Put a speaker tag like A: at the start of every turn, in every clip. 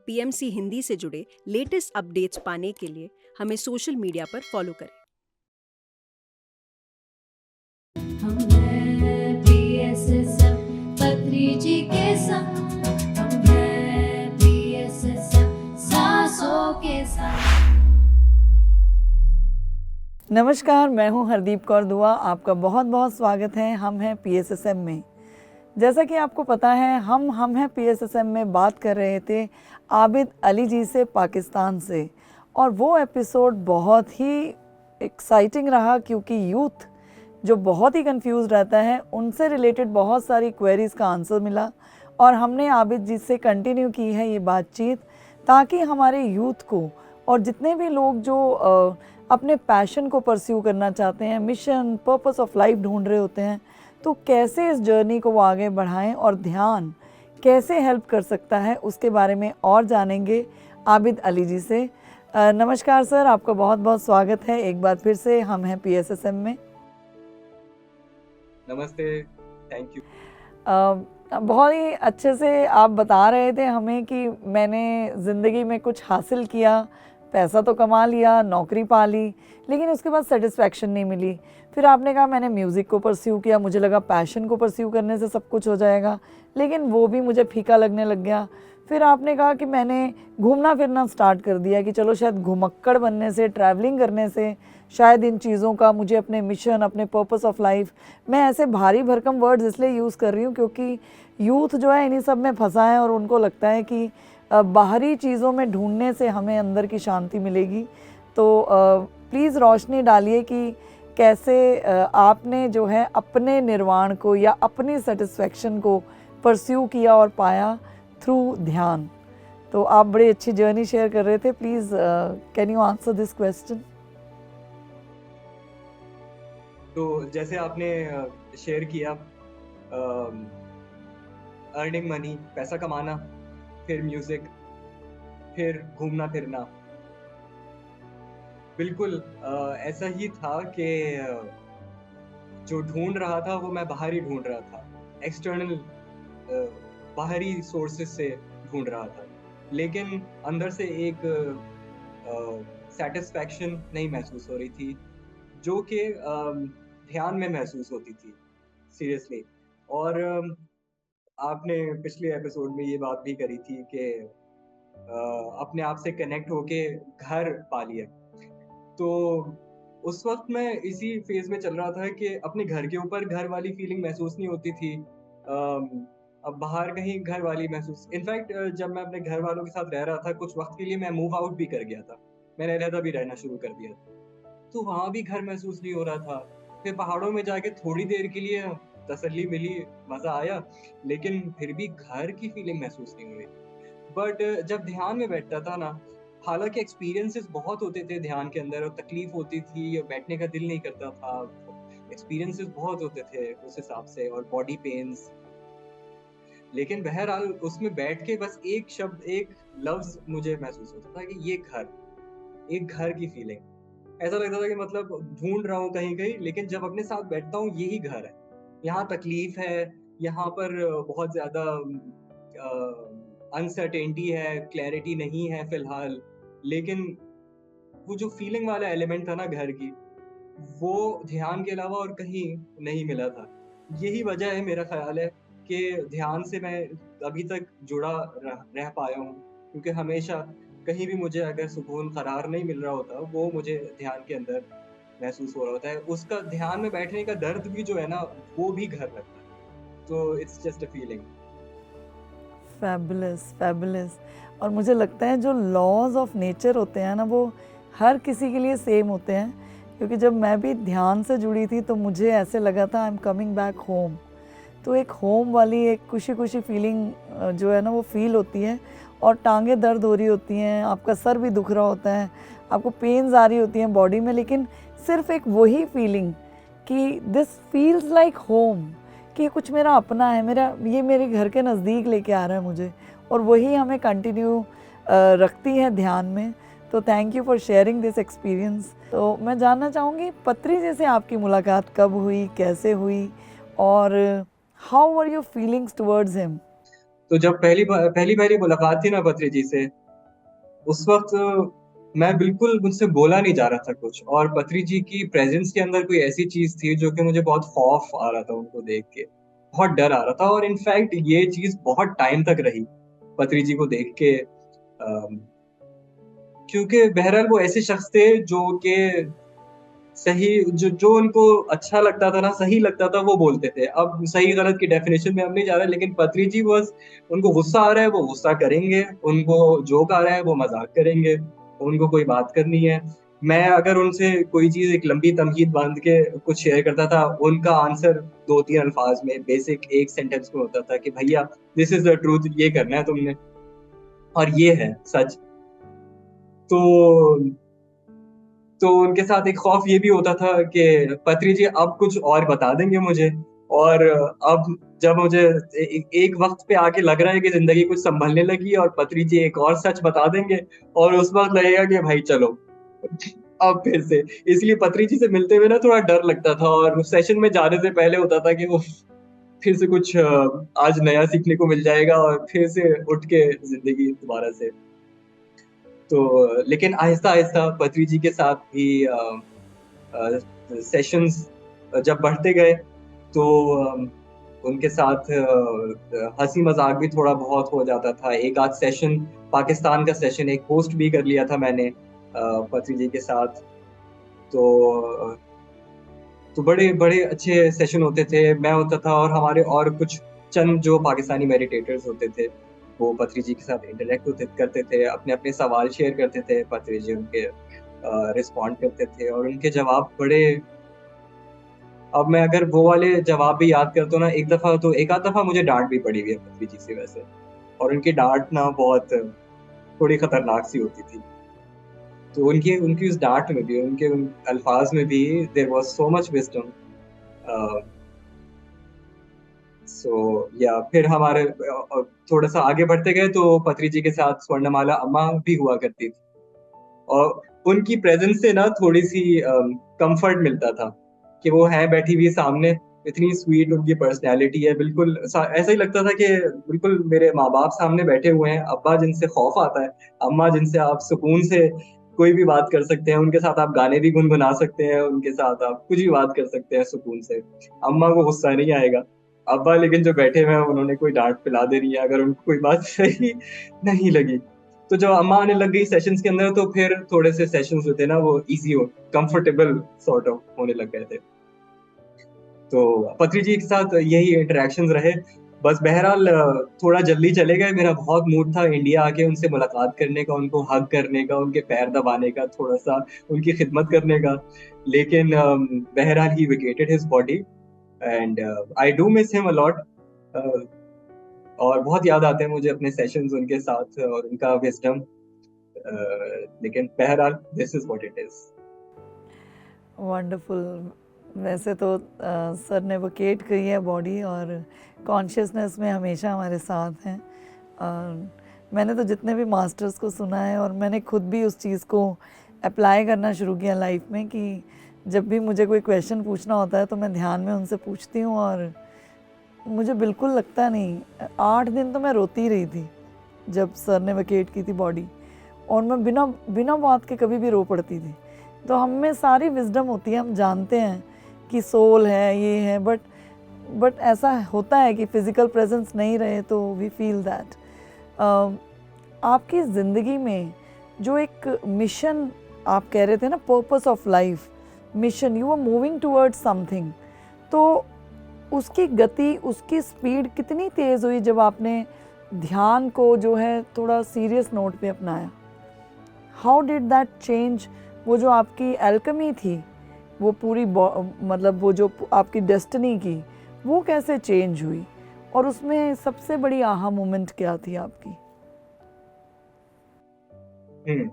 A: PMC Hindi से जुड़े latest updates पाने के लिए हमें सोशल मीडिया पर फॉलो करें।
B: हम हैं PSSM पत्री जी के संग, हम हैं PSSM सांसों के संग।
C: नमस्कार, मैं हूं हरदीप कौर दुआ। आपका बहुत बहुत स्वागत है हम हैं PSSM में। जैसा कि आपको पता है हम हैं PSSM में बात कर रहे थे आबिद अली जी से पाकिस्तान से, और वो एपिसोड बहुत ही एक्साइटिंग रहा क्योंकि यूथ जो बहुत ही कंफ्यूज रहता है उनसे रिलेटेड बहुत सारी क्वेरीज का आंसर मिला, और हमने आबिद जी से कंटिन्यू की है ये बातचीत ताकि हमारे यूथ को और जितने भी लोग जो अपने पैशन को परस्यू करना चाहते हैं, मिशन पर्पस ऑफ लाइफ ढूंढ रहे होते हैं, तो कैसे इस जर्नी को वो आगे बढ़ाएं और ध्यान कैसे हेल्प कर सकता है उसके बारे में और जानेंगे आबिद अली जी से। नमस्कार सर, आपका बहुत बहुत स्वागत है एक बार फिर से हम हैं PSSM में।
D: नमस्ते, थैंक यू।
C: बहुत ही अच्छे से आप बता रहे थे हमें कि मैंने ज़िंदगी में कुछ हासिल किया, पैसा तो कमा लिया, नौकरी पा ली, लेकिन उसके बाद सेटिस्फैक्शन नहीं मिली। फिर आपने कहा मैंने म्यूज़िक को परस्यू किया, मुझे लगा पैशन को परस्यू करने से सब कुछ हो जाएगा, लेकिन वो भी मुझे फीका लगने लग गया। फिर आपने कहा कि मैंने घूमना फिरना स्टार्ट कर दिया कि चलो शायद घुमक्कड़ बनने से, ट्रैवलिंग करने से शायद इन चीज़ों का मुझे अपने मिशन, अपने पर्पस ऑफ लाइफ, मैं ऐसे भारी भरकम वर्ड्स इसलिए यूज़ कर रही हूँ क्योंकि यूथ जो है इन्हीं सब में फंसा है और उनको लगता है कि बाहरी चीज़ों में ढूंढने से हमें अंदर की शांति मिलेगी। तो प्लीज़ रोशनी डालिए कि कैसे आपने जो है अपने निर्वाण को या अपनी सेटिस्फेक्शन को परस्यू किया और पाया थ्रू ध्यान। तो आप बड़ी अच्छी जर्नी शेयर कर रहे थे, please can you answer this question.
D: तो जैसे आपने शेयर किया, अर्निंग मनी, पैसा कमाना, फिर म्यूजिक, फिर घूमना फिरना, बिल्कुल ऐसा ही था कि जो ढूंढ रहा था वो मैं बाहर ही ढूंढ रहा था, एक्सटर्नल बाहरी सोर्सेस से ढूंढ रहा था, लेकिन अंदर से एक सेटिस्फैक्शन नहीं महसूस हो रही थी जो कि ध्यान में महसूस होती थी, सीरियसली। और आपने पिछले एपिसोड में ये बात भी करी थी कि अपने आप से कनेक्ट होके घर पा लिया। तो उस वक्त मैं इसी फेज में चल रहा था कि अपने घर के ऊपर घर वाली फीलिंग महसूस नहीं होती थी। अब बाहर कहीं घर वाली महसूस, इनफैक्ट जब मैं अपने घर वालों के साथ रह रहा था कुछ वक्त के लिए मैं मूव आउट भी कर गया था, मैंने अलहदा भी रहना शुरू कर दिया था, तो वहाँ भी घर महसूस नहीं हो रहा था। फिर पहाड़ों में जाके थोड़ी देर के लिए तसल्ली मिली, मज़ा आया, लेकिन फिर भी घर की फीलिंग महसूस नहीं हुई। बट जब ध्यान में बैठता था ना, हालाँकि एक्सपीरियंसेस बहुत होते थे ध्यान के अंदर और तकलीफ़ होती थी, बैठने का दिल नहीं करता था। एक्सपीरियंसेस बहुत होते थे उस हिसाब से, और बॉडी पेन्स, लेकिन बहरहाल उसमें बैठ के बस एक शब्द, एक लफ्ज़ मुझे महसूस होता था कि ये घर, एक घर की फीलिंग। ऐसा लगता था कि मतलब ढूँढ रहा हूँ कहीं-कहीं, लेकिन जब अपने साथ बैठता हूँ यही घर है। यहाँ तकलीफ़ है, यहाँ पर बहुत ज़्यादा अनसर्टेनिटी है, क्लैरिटी नहीं है फ़िलहाल, लेकिन वो जो फीलिंग वाला एलिमेंट था ना घर की, वो ध्यान के अलावा और कहीं नहीं मिला था। यही वजह है, मेरा ख़्याल है, कि ध्यान से मैं अभी तक जुड़ा रह पाया हूँ, क्योंकि हमेशा कहीं भी मुझे अगर सुकून, करार नहीं मिल रहा होता, वो मुझे ध्यान के अंदर महसूस हो रहा होता है। उसका ध्यान में बैठने का दर्द भी जो है ना, वो भी घर लगता है। तो it's just a feeling.
C: Fabulous fabulous. और मुझे लगता है जो लॉज ऑफ नेचर होते हैं ना वो हर किसी के लिए सेम होते हैं, क्योंकि जब मैं भी ध्यान से जुड़ी थी तो मुझे ऐसे लगा था I am coming back home. तो एक होम वाली एक खुशी खुशी फीलिंग जो है ना वो फील होती है, और टांगें दर्द हो रही होती हैं, आपका सर भी दुख रहा होता है, आपको पेन्स आ रही होती हैं बॉडी में, लेकिन सिर्फ एक वही फीलिंग कि दिस फील्स लाइक होम, कि ये कुछ मेरा अपना है, मेरा ये मेरे घर के नज़दीक लेके आ रहा है मुझे, और वही हमें कंटिन्यू रखती है ध्यान में। तो thank you for sharing this experience. तो मैं जानना चाहूँगी पत्री जी से आपकी मुलाकात कब हुई, कैसे हुई, और how were your feelings towards him?
D: तो जब पहली पहली मुलाकात थी ना पत्री जी से, उस वक़्त मैं बिल्कुल मुझसे बोला नहीं जा रहा था कुछ, और पत्री जी की प्रेज़ेंस के अंदर कोई ऐसी चीज़ थी जो कि मुझे बहुत खौफ़ आ रहा था उनको देख के, बहुत डर आ रहा था, और इनफ़ैक्ट ये चीज़ बहुत टाइम तक रही, पत्री जी को देख के, क्योंकि बहरहाल वो ऐसे शख़्स थे जो कि सही, जो जो उनको अच्छा लगता था ना, सही लगता था, वो बोलते थे। अब सही-गलत की डेफ़िनेशन में हम नहीं जा रहे, लेकिन पत्री जी बस, उनको गुस्सा आ रहा है, वो गुस्सा करेंगे, उनको जोक आ रहा है, वो मज़ाक करेंगे, उनको कोई बात करनी है। मैं अगर उनसे कोई चीज़ एक लंबी तमहीद बाँध के कुछ शेयर करता था, उनका आंसर 2-3 अल्फ़ाज़ में, बेसिक 1 सेंटेंस में होता था कि भैया दिस इज़ द ट्रुथ, ये करना है तुमने, और ये है सच। तो तो उनके साथ एक खौफ ये भी होता था कि पत्री जी अब कुछ और बता देंगे मुझे, और अब जब मुझे एक वक़्त पे आके लग रहा है कि ज़िंदगी कुछ सँभलने लगी है और पत्री जी एक और सच बता देंगे, और उस वक़्त लगेगा कि भाई चलो, अब फिर से। इसलिए पत्री जी से मिलते हुए ना थोड़ा डर लगता था, और सेशन में जाने से पहले होता था कि उफ़! फिर से कुछ आज नया सीखने को मिल जाएगा, और फिर से उठ के ज़िंदगी दोबारा से। तो लेकिन आहिस्ता-आहिस्ता पत्री जी के साथ भी अ, सेशंस जब बढ़ते गए, तो उनके साथ हँसी-मज़ाक भी थोड़ा बहुत हो जाता था। एक आध सेशन, पाकिस्तान का सेशन एक होस्ट भी कर लिया था मैंने पत्री जी के साथ। तो तो बड़े-बड़े अच्छे सेशन होते थे। मैं होता था, और हमारे और कुछ चंद जो पाकिस्तानी मेडिटेटर्स होते थे, वो पत्री जी के साथ इंटरैक्ट करते थे, अपने-अपने सवाल शेयर करते थे, पत्री जी उनके रिस्पॉन्ड करते थे, और उनके जवाब बड़े, अब मैं अगर वो वाले जवाब भी याद करता हूँ ना, एक आध दफ़ा मुझे डाँट भी पड़ी हुई है पृथ्वी जी से वैसे, और उनकी डाँट ना बहुत थोड़ी खतरनाक सी होती थी। तो उनकी उनकी उस डाँट में भी, उनके उन अल्फ़ाज़ में भी there was so much wisdom. Uh, so या फिर हमारे थोड़ा-सा आगे बढ़ते गए तो पत्री जी के साथ स्वर्णमाला अम्मा भी हुआ करती थी, और उनकी प्रेज़ेंस से ना थोड़ी-सी कम्फ़र्ट मिलता था, कि वो हैं बैठी हुई सामने, इतनी स्वीट उनकी पर्सनैलिटी है, बिल्कुल ऐसा ही लगता था कि बिल्कुल मेरे माँ-बाप सामने बैठे हुए हैं, अब्बा जिनसे खौफ़ आता है, अम्मा जिनसे आप सुकून से कोई भी बात कर सकते हैं, उनके साथ आप गाने भी गुनगुना सकते हैं, उनके साथ आप कुछ भी बात कर सकते हैं सुकून से। अम्मा को गुस्सा नहीं आएगा, अब्बा लेकिन जो बैठे हुए हैं, उन्होंने कोई डाँट पिला देनी है अगर उनको कोई बात सही नहीं लगी। तो जब अम्मा आने लग गई सेशंस के अंदर, तो फिर थोड़े से सेशंस जो थे ना वो ईज़ी हो कंफर्टेबल सॉर्ट ऑफ होने लग गए थे। तो पत्री जी के साथ यही इंटरैक्शंस रहे। बस बहरहाल थोड़ा जल्दी चले गए, मेरा बहुत मूड था इंडिया आके उनसे मुलाकात करने का, उनको हग करने का, उनके पैर दबाने का, थोड़ा-सा उनकी खिदमत करने का। लेकिन बहरहाल he vacated his body, and I do miss him a lot. Uh, और बहुत याद आते हैं मुझे अपने सेशंस उनके साथ और उनका विज़डम। लेकिन बहरहाल this is what it is.
C: Wonderful. वैसे तो सर ने वोकेट की है बॉडी और कॉन्शियसनेस में हमेशा हमारे साथ हैं। और मैंने तो जितने भी मास्टर्स को सुना है और मैंने खुद भी उस चीज़ को अप्लाई करना शुरू किया लाइफ में कि जब भी मुझे कोई क्वेश्चन पूछना होता है तो मैं ध्यान में उनसे पूछती हूँ और मुझे बिल्कुल लगता नहीं, 8 दिन तो मैं रोती रही थी जब सर ने वकेट की थी बॉडी, और मैं बिना बिना बात के कभी भी रो पड़ती थी। तो हम में सारी विजडम होती है, हम जानते हैं कि सोल है, ये है, बट ऐसा होता है कि फिज़िकल प्रेजेंस नहीं रहे तो वी फील दैट। आपकी ज़िंदगी में जो एक मिशन आप कह रहे थे ना, purpose of life, mission, you are moving towards something, तो उसकी गति, उसकी स्पीड कितनी तेज़ हुई जब आपने ध्यान को जो है थोड़ा सीरियस नोट पे अपनाया? How did that change? वो जो आपकी एल्केमी थी, वो पूरी मतलब वो जो आपकी डेस्टिनी की, वो कैसे चेंज हुई, और उसमें सबसे बड़ी आहा मोमेंट क्या थी आपकी?
D: हुँ।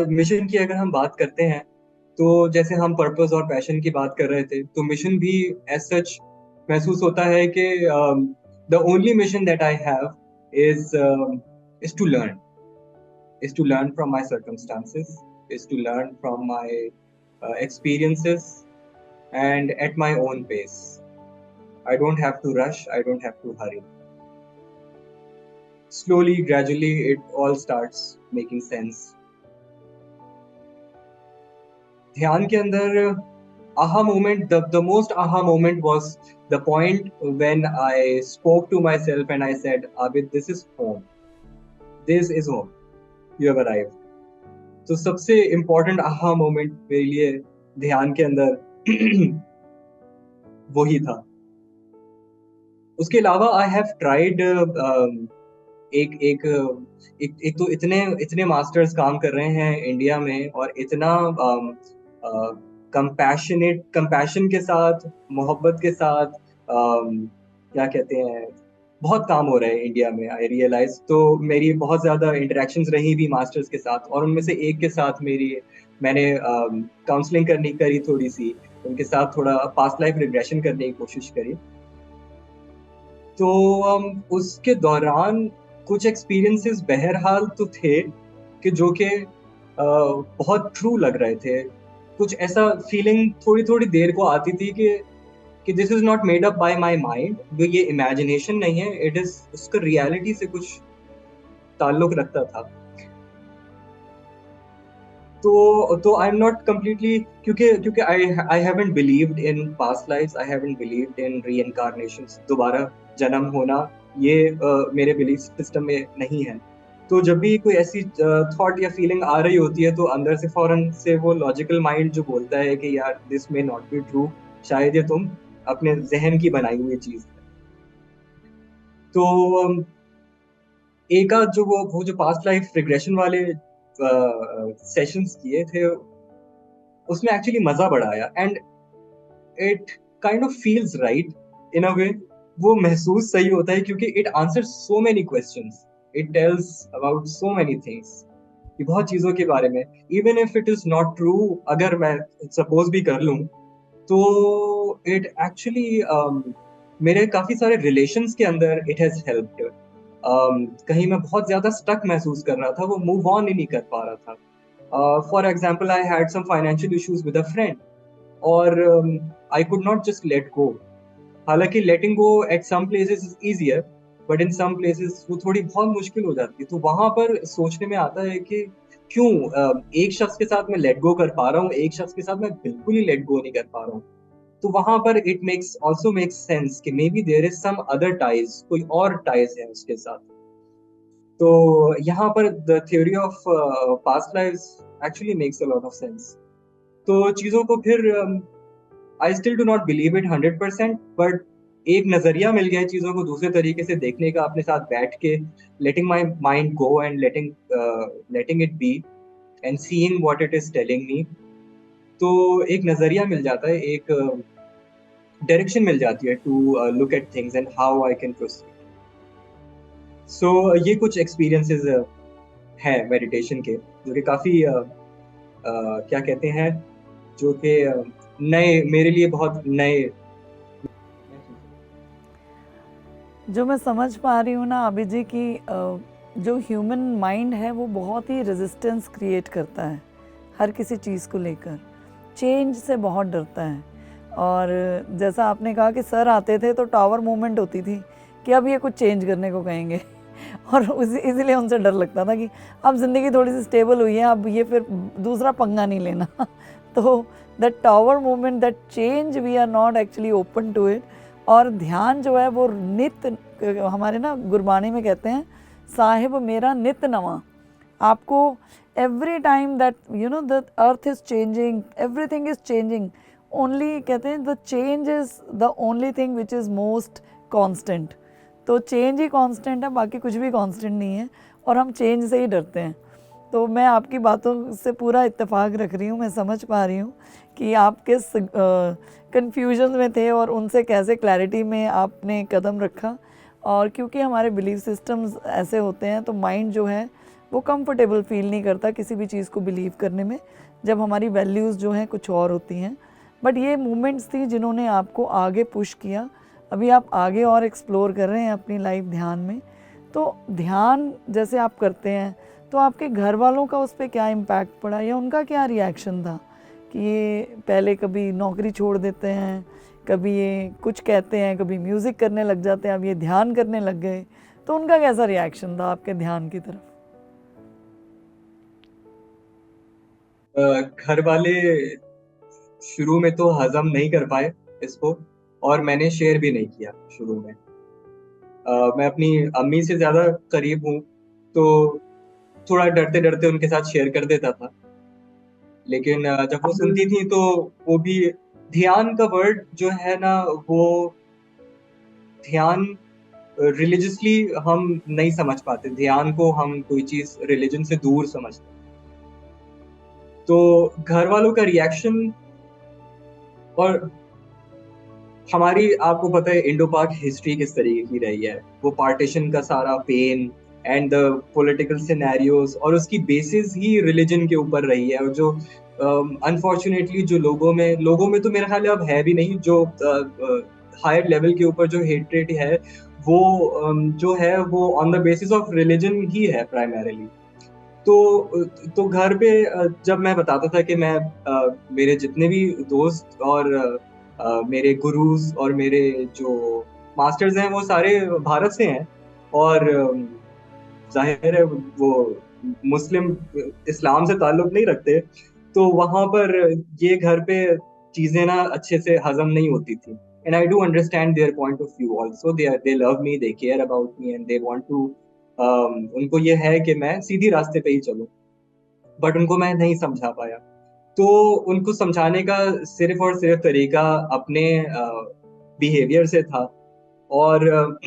D: मिशन की अगर हम बात करते हैं, तो जैसे हम पर्पस और पैशन की बात कर रहे थे, तो मिशन भी एज़ सच महसूस होता है कि the only mission that I have is is to learn, is to learn from my circumstances, is to learn from my experiences and at my own pace. I don't have to rush, I don't have to hurry. Slowly, gradually, it all starts making sense. ध्यान के अंदर aha moment, the most aha moment was the point when I spoke to myself and I said, Abid, this is home. This is home. You have arrived. तो सबसे important aha moment मेरे लिए ध्यान के अंदर वही था. उसके अलावा आई हैव ट्राइड एक एक एक तो इतने मास्टर्स काम कर रहे हैं इंडिया में और इतना कंपैशन के साथ, मोहब्बत के साथ, क्या कहते हैं, बहुत काम हो रहा है इंडिया में. आई रियलाइज तो मेरी बहुत ज़्यादा इंटरेक्शंस रही भी मास्टर्स के साथ, और उनमें से एक के साथ मैंने काउंसलिंग करी थोड़ी सी, उनके साथ थोड़ा पास्ट लाइफ रिग्रेशन करने की कोशिश करी. तो उसके दौरान कुछ एक्सपीरियंसेस बहरहाल तो थे कि जो कि बहुत ट्रू लग रहे थे. कुछ ऐसा फीलिंग थोड़ी देर को आती थी कि this is not made up by my mind, ये इमेजिनेशन नहीं है, इट इज, उसका रियलिटी से कुछ ताल्लुक रखता था. तो आई एम नॉट कंप्लीटली, क्योंकि I haven't believed in past lifes, I haven't believed in reincarnations, दोबारा जन्म होना, ये मेरे बिलीफ सिस्टम में नहीं है. तो जब भी कोई ऐसी थॉट या फीलिंग आ रही होती है तो अंदर से फौरन से वो लॉजिकल माइंड जो बोलता है कि यार this may not be true, शायद ये तुम अपने जहन की बनाई हुई चीज है. तो एक आध जो वो जो पास्ट लाइफ रिग्रेशन वाले सेशंस किए थे, उसमें एक्चुअली मजा बड़ा आया, and it kind of feels right in a way. वो महसूस सही होता है क्योंकि it answers so many questions, it tells about so many things, कि बहुत चीजों के बारे में. Even if it is not true, अगर मैं सपोज भी कर लूं, तो इट एक्चुअली मेरे काफी सारे रिलेशंस के अंदर इट हैज हेल्प्ड. कहीं मैं बहुत ज्यादा स्टक महसूस कर रहा था, वो मूव ऑन ही नहीं कर पा रहा था. For example, I had some financial issues with a friend, और I could not just let go. हालांकि letting go at some places is easier, but in some places वो थोड़ी बहुत मुश्किल हो जाती है. तो वहां पर सोचने में आता है कि क्यों एक शख्स के साथ मैं लेट गो कर पा रहा हूँ, एक शख्स के साथ मैं बिल्कुल ही लेट गो नहीं कर पा रहा हूँ. तो वहां पर इट ऑल्सो मेक्स सेंस कि maybe there is some other ties, कोई और टाइज है उसके साथ. तो यहाँ पर the theory of past lives actually makes a lot of sense. तो चीज़ों को फिर I still do not believe it 100%, but एक नजरिया मिल गया है चीज़ों को दूसरे तरीके से देखने का, अपने साथ बैठ के, letting my mind go and letting it be and seeing what it is telling me. तो एक नजरिया मिल जाता है, एक डायरेक्शन मिल जाती है to look at things and how I can proceed. So ये कुछ एक्सपीरियंसेस हैं मेडिटेशन के, जो कि काफ़ी क्या कहते हैं, जो कि नए, मेरे लिए बहुत नए.
C: जो मैं समझ पा रही हूँ ना अभी जी कि जो ह्यूमन माइंड है वो बहुत ही रेजिस्टेंस क्रिएट करता है हर किसी चीज़ को लेकर, चेंज से बहुत डरता है. और जैसा आपने कहा कि सर आते थे तो टावर मूवमेंट होती थी कि अब ये कुछ चेंज करने को कहेंगे और इसीलिए उनसे डर लगता था कि अब ज़िंदगी थोड़ी सी स्टेबल हुई है, अब ये फिर दूसरा पंगा नहीं लेना. तो that tower movement, that change, we are not actually open to it. और ध्यान जो है वो नित, हमारे ना गुरबानी में कहते हैं, साहिब मेरा नित नवा. आपको every time that you know the earth is changing, everything is changing, only कहते हैं the change is the only thing which is most constant. तो चेंज ही कांस्टेंट है, बाकी कुछ भी कांस्टेंट नहीं है, और हम चेंज से ही डरते हैं. तो मैं आपकी बातों से पूरा इत्तेफाक रख रही हूँ, मैं समझ पा रही हूँ कि आप किस कन्फ्यूजन में थे और उनसे कैसे क्लैरिटी में आपने कदम रखा. और क्योंकि हमारे बिलीफ सिस्टम्स ऐसे होते हैं तो माइंड जो है वो कंफर्टेबल फील नहीं करता किसी भी चीज़ को बिलीव करने में, जब हमारी वैल्यूज़ जो हैं कुछ और होती हैं. बट ये मूवमेंट्स थी जिन्होंने आपको आगे पुश किया. अभी आप आगे और एक्सप्लोर कर रहे हैं अपनी लाइफ ध्यान में. तो ध्यान जैसे आप करते हैं तो आपके घर वालों का उस पर क्या इम्पैक्ट पड़ा या उनका क्या रिएक्शन था कि ये पहले कभी नौकरी छोड़ देते हैं, कभी ये कुछ कहते हैं, कभी म्यूज़िक करने लग जाते हैं, अब ये ध्यान करने लग गए, तो उनका कैसा रिएक्शन था आपके ध्यान की तरफ?
D: घर वाले शुरू में तो हजम नहीं कर पाए इसको, और मैंने शेयर भी नहीं किया शुरू में। मैं अपनी अम्मी से ज़्यादा करीब हूँ, तो थोड़ा डरते-डरते उनके साथ शेयर कर देता था। लेकिन जब वो सुनती थी तो वो भी ध्यान का वर्ड जो है ना, वो ध्यान रिलिजियसली हम नहीं समझ पाते। ध्यान को हम कोई चीज़ रिलिजन से दूर समझते हैं। तो घर वालों का रिएक्शन, और हमारी आपको पता है इंडो पाक हिस्ट्री किस तरीके की रही है। वो पार्टीशन का सारा pain and the political scenarios, और उसकी बेसिस ही रिलीजन के ऊपर रही है। और जो अनफॉर्चुनेटली जो लोगों में तो मेरा ख्याल है अब है भी नहीं, जो हायर लेवल के ऊपर जो हेट्रेट है वो जो है वो on the basis of religion ही है प्राइमरीली। तो घर पे जब मैं बताता था कि मैं मेरे जितने भी दोस्त और मेरे गुरुज और मेरे जो मास्टर्स हैं वो सारे भारत से हैं, और जाहिर है वो मुस्लिम इस्लाम से ताल्लुक नहीं रखते, तो वहां पर ये घर पे चीजें ना अच्छे से हजम नहीं होती थी। And I do understand their point of view also. They love me, they care about me, and they want to, उनको ये है कि मैं सीधी रास्ते पे ही चलूं, बट उनको मैं नहीं समझा पाया। तो उनको समझाने का सिर्फ और सिर्फ तरीका अपने बिहेवियर से था। और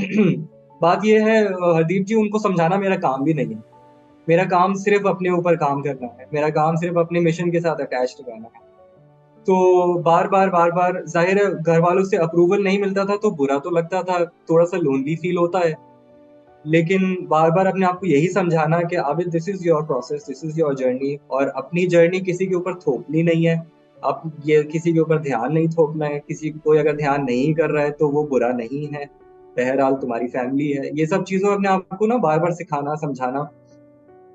D: बात यह है हरदीप जी, उनको समझाना मेरा काम भी नहीं है। मेरा काम सिर्फ अपने ऊपर काम करना है, मेरा काम सिर्फ अपने मिशन के साथ अटैच्ड रहना है। तो बार बार जाहिर है घर वालों से अप्रूवल नहीं मिलता था तो बुरा तो लगता था, थोड़ा सा लोनली फील होता है। लेकिन बार बार अपने आप को यही समझाना कि अब this is your process, this is your journey, और अपनी जर्नी किसी के ऊपर थोपनी नहीं है। अब ये किसी के ऊपर ध्यान नहीं थोपना है। किसी कोई अगर ध्यान नहीं कर रहा है तो वो बुरा नहीं है, बहरहाल तुम्हारी फैमिली है। ये सब चीजों में अपने आप को ना बार बार सिखाना समझाना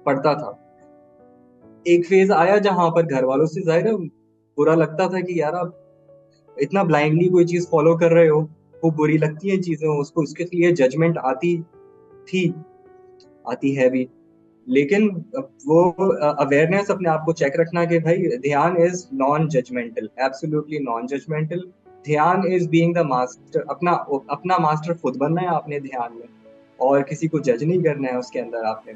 D: पड़ता था। एक फेज आया जहां पर घर वालों से जाहिर है बुरा लगता था कि यार आप इतना ब्लाइंडली कोई चीज फॉलो कर रहे हो, वो बुरी लगती है चीजें, उसको उसके लिए जजमेंट आती थी, आती है भी। लेकिन वो अवेयरनेस, अपने आप को चेक रखना कि भाई ध्यान is non judgmental, absolutely non judgmental. ध्यान इज बीइंग द मास्टर, अपना अपना मास्टर खुद बनना है आपने ध्यान में, और किसी को जज नहीं करना है उसके अंदर आपने।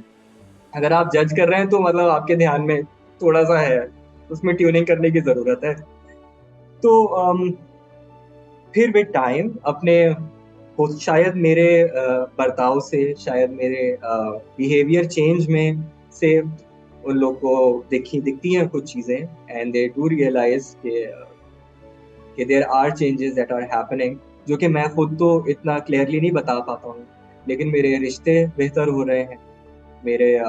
D: अगर आप जज कर रहे हैं तो मतलब आपके ध्यान में थोड़ा सा है, उसमें ट्यूनिंग करने की जरूरत है। तो फिर विद टाइम अपने शायद मेरे बर्ताव से, शायद मेरे बिहेवियर चेंज में से उन लोग को दिखती हैं कुछ चीजें, एंड दे डू रियलाइज कि there are changes that are happening, जो कि मैं खुद तो इतना क्लियरली नहीं बता पाता हूँ। लेकिन मेरे रिश्ते बेहतर हो रहे हैं, मेरे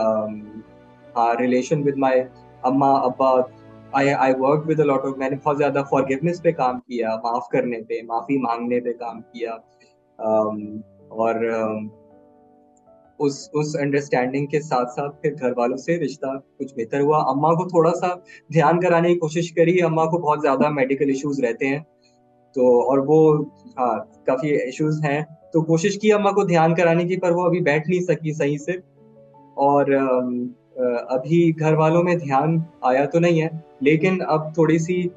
D: रिलेशन विद माय अम्मा अब्बा, I work with a lot of, मैंने बहुत ज्यादा फॉरगिवनेस पे काम किया, माफ करने पे, माफी मांगने पे काम किया। और उस अंडरस्टैंडिंग के साथ साथ फिर घर वालों से रिश्ता कुछ बेहतर हुआ। अम्मा को थोड़ा सा ध्यान कराने की कोशिश करी। अम्मा को बहुत ज्यादा मेडिकल इश्यूज रहते हैं, तो और वो, हाँ, काफी इश्यूज हैं, तो कोशिश की अम्मा को ध्यान कराने की, पर वो अभी बैठ नहीं सकी सही से। और अभी घर वालों में ध्यान आया तो नहीं है, लेकिन अब थोड़ी सी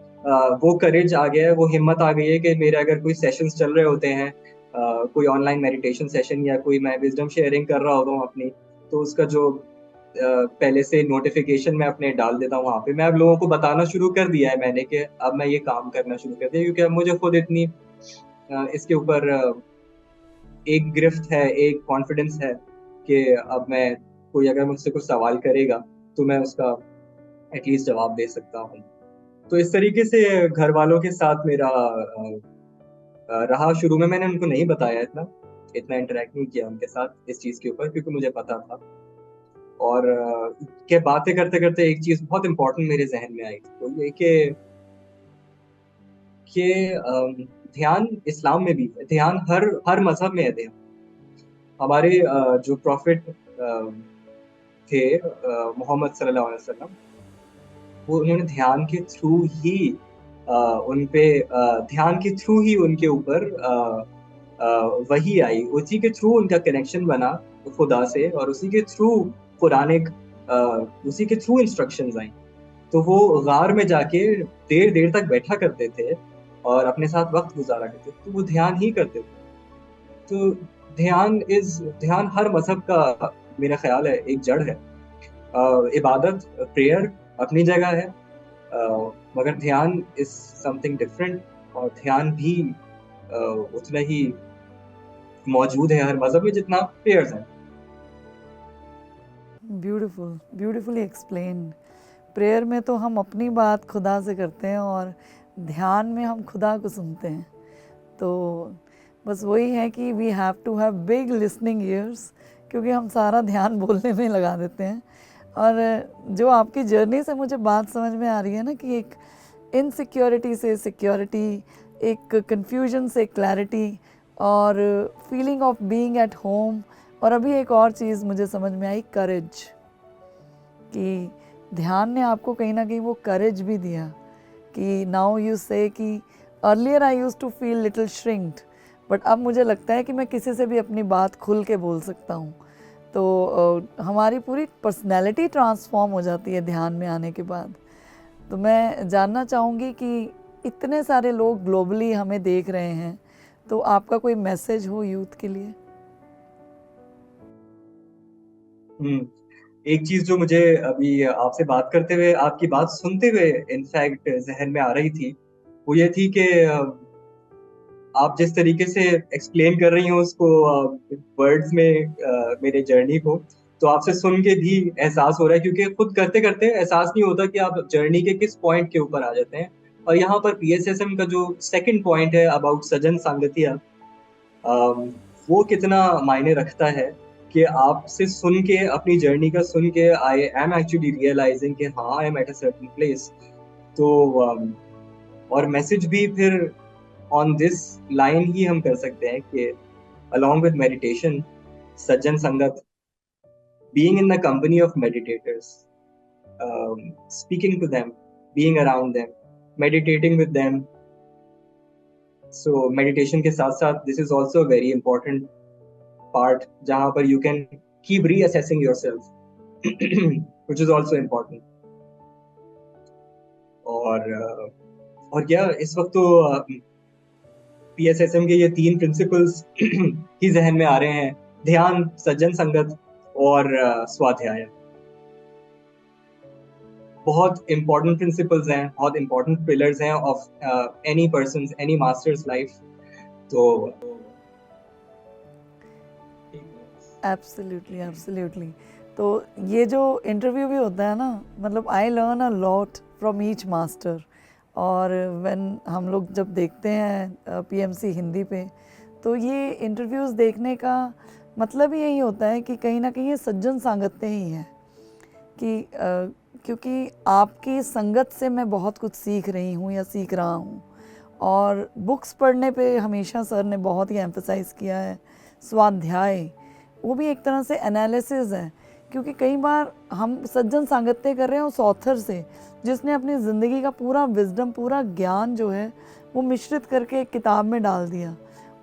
D: वो करेज आ गया है, वो हिम्मत आ गई है कि मेरे अगर कोई सेशंस चल रहे होते हैं, कोई ऑनलाइन मेडिटेशन सेशन, या कोई मैं विजडम शेयरिंग कर रहा होता हूँ अपनी, तो उसका जो पहले से नोटिफिकेशन मैं अपने डाल देता हूँ वहाँ पे। मैं अब लोगों को बताना शुरू कर दिया है मैंने कि अब मैं ये काम करना शुरू कर दिया, क्योंकि अब मुझे खुद इतनी इसके ऊपर एक गिरफ्त है, एक कॉन्फिडेंस है कि अब मैं, कोई अगर मुझसे कुछ सवाल करेगा तो मैं उसका एटलीस्ट जवाब दे सकता हूँ। तो इस तरीके से घर वालों के साथ मेरा रहा। शुरू में मैंने उनको नहीं बताया, इतना इंटरेक्ट नहीं किया उनके साथ इस चीज़ के ऊपर, क्योंकि मुझे पता था। और के बातें करते करते एक चीज़ बहुत इम्पोर्टेंट मेरे जहन में आई, तो ये कि ध्यान इस्लाम में भी है, ध्यान हर मजहब में है ध्यान। हमारे जो प्रॉफिट थे मोहम्मद सल्लल्लाहु अलैहि वसल्लम, वो उन्होंने ध्यान के थ्रू ही उन पे ध्यान के थ्रू ही उनके ऊपर वही आई, उसी के थ्रू उनका कनेक्शन बना खुदा से, और उसी के थ्रू कुरानिक उसी के थ्रू इंस्ट्रक्शंस आई। तो वो गार में जाके देर देर तक बैठा करते थे और अपने साथ वक्त गुजारा करते थे, तो वो ध्यान ही करते थे। तो ध्यान हर मजहब का मेरा ख्याल है एक जड़ है। इबादत प्रेयर अपनी जगह है, मगर ध्यान इज समथिंग डिफरेंट, और ध्यान भी उतना ही मौजूद है हर मजहब में जितना प्रेयर्स हैं।
C: Beautiful, beautifully explained. प्रेयर में तो हम अपनी बात खुदा से करते हैं और ध्यान में हम खुदा को सुनते हैं। तो बस वही है कि we have to have big listening ears, क्योंकि हम सारा ध्यान बोलने में लगा देते हैं। और जो आपकी जर्नी से मुझे बात समझ में आ रही है ना, कि एक इनसिक्योरिटी से सिक्योरिटी, एक कन्फ्यूजन से क्लैरिटी, और feeling of being at home, और अभी एक और चीज़ मुझे समझ में आई, करेज, कि ध्यान ने आपको कहीं ना कहीं वो करेज भी दिया कि नाउ यू से कि earlier I use to feel little shrinked, but अब मुझे लगता है कि मैं किसी से भी अपनी बात खुल के बोल सकता हूँ। तो हमारी पूरी पर्सनैलिटी ट्रांसफॉर्म हो जाती है ध्यान में आने के बाद। तो मैं जानना चाहूँगी कि इतने सारे लोग ग्लोबली हमें देख रहे हैं, तो आपका कोई मैसेज हो यूथ के लिए?
D: एक चीज जो मुझे अभी आपसे बात करते हुए, आपकी बात सुनते हुए इनफैक्ट जहन में आ रही थी, वो ये थी कि आप जिस तरीके से एक्सप्लेन कर रही हो उसको वर्ड्स में, मेरे जर्नी को, तो आपसे सुन के भी एहसास हो रहा है, क्योंकि खुद करते करते एहसास नहीं होता कि आप जर्नी के किस पॉइंट के ऊपर आ जाते हैं। और यहाँ पर PSSM का जो सेकंड पॉइंट है अबाउट सजन संगतिया, वो कितना मायने रखता है कि आपसे सुन के, अपनी जर्नी का सुन के, आई एम एक्चुअली रियलाइजिंग कि हाँ, I am at a certain place. तो और मैसेज भी फिर ऑन दिस लाइन ही हम कर सकते हैं कि along with meditation, सज्जन संगत, being in the company of meditators, speaking to them, being around them, meditating with them. So meditation के साथ साथ this is also a very important part जहाँ पर you can keep reassessing yourself, which is also important. और क्या इस वक्त तो PSSM के ये 3 प्रिंसिपल्स ही जहन में आ रहे हैं: ध्यान, सज्जन संगत और स्वाध्याय। बहुत इंपॉर्टेंट प्रिंसिपल्स हैं, बहुत इंपॉर्टेंट पिलर्स हैं of any persons, any masters life. तो
C: एब्सोल्युटली, एब्सोल्युटली। तो ये जो इंटरव्यू भी होता है ना, मतलब I learn a lot from each master. और व्हेन हम लोग जब देखते हैं PMC हिंदी पे, तो ये इंटरव्यूज़ देखने का मतलब ही यही होता है कि कहीं ना कहीं ये सज्जन सांगत्य ही है, कि क्योंकि आपकी संगत से मैं बहुत कुछ सीख रही हूँ या सीख रहा हूँ। और बुक्स पढ़ने पे हमेशा सर ने बहुत ही एम्फसाइज़ किया है। स्वाध्याय वो भी एक तरह से एनालिसिस है, क्योंकि कई बार हम सज्जन सांगत्य कर रहे हैं उस ऑथर से जिसने अपनी ज़िंदगी का पूरा विजडम, पूरा ज्ञान जो है वो मिश्रित करके एक किताब में डाल दिया,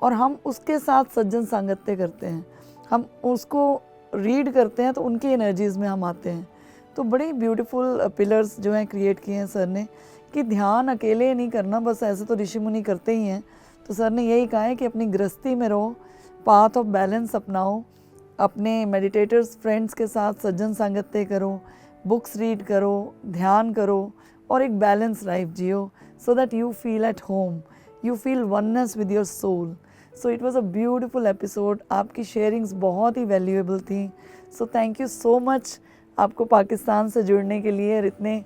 C: और हम उसके साथ सज्जन सांगत्य करते हैं, हम उसको रीड करते हैं, तो उनकी एनर्जीज़ में हम आते हैं। तो बड़े ब्यूटीफुल पिलर्स जो हैं क्रिएट किए हैं सर ने, कि ध्यान अकेले नहीं करना, बस ऐसे तो ऋषि मुनि करते ही हैं। तो सर ने यही कहा है कि अपनी गृहस्थी में रहो, पाथ ऑफ बैलेंस अपनाओ, अपने मेडिटेटर्स फ्रेंड्स के साथ सज्जन सांगत्य करो, बुक्स रीड करो, ध्यान करो, और एक बैलेंस लाइफ जियो, so that you feel at home, you feel oneness with your soul. So it was a beautiful episode. आपकी शेयरिंग्स बहुत ही वैल्यूएबल थी। So thank you so much आपको पाकिस्तान से जुड़ने के लिए, और इतने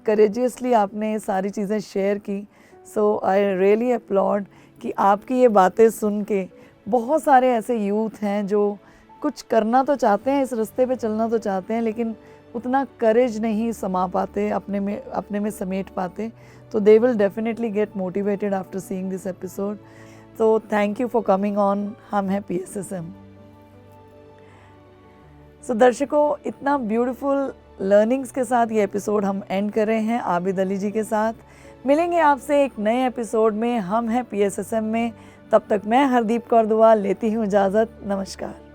C: करेजियसली आपने सारी चीज़ें शेयर की। सो आई रियली अपलॉड कि आपकी ये बातें सुन के बहुत सारे ऐसे यूथ हैं जो कुछ करना तो चाहते हैं, इस रास्ते पे चलना तो चाहते हैं, लेकिन उतना करेज नहीं समा पाते, अपने में समेट पाते। तो they will definitely get motivated after seeing this episode. तो thank you for coming on. हम हैं PSSM। सो दर्शकों, इतना ब्यूटीफुल लर्निंग्स के साथ ये एपिसोड हम एंड कर रहे हैं आबिद अली जी के साथ। मिलेंगे आपसे एक नए एपिसोड में। हम हैं PSSM में। तब तक मैं हरदीप कौर दुआ लेती हूँ इजाज़त। नमस्कार।